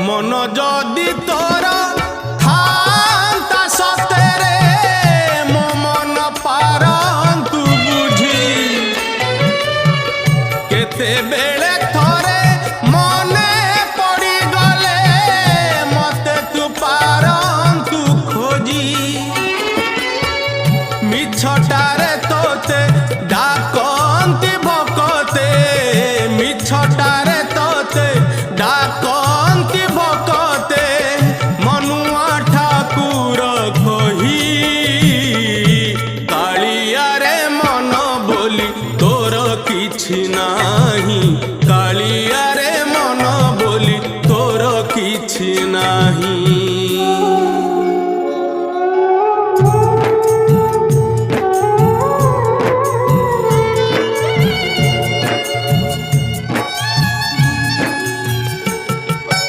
मन जदि तोर थांता सतेरे मो मन पारंतु बुझी केते बेले थोरे मने पड़ी गले मते तू पारंतु खोजी मिछटारे तोते डाकंती भकते मिछटारे तोते डाकंती भकते मनुआ ठाकुर कही कालिया रे मन बोली तोर किछि नाही कालिया रे मन बोली तोर किछि नाही।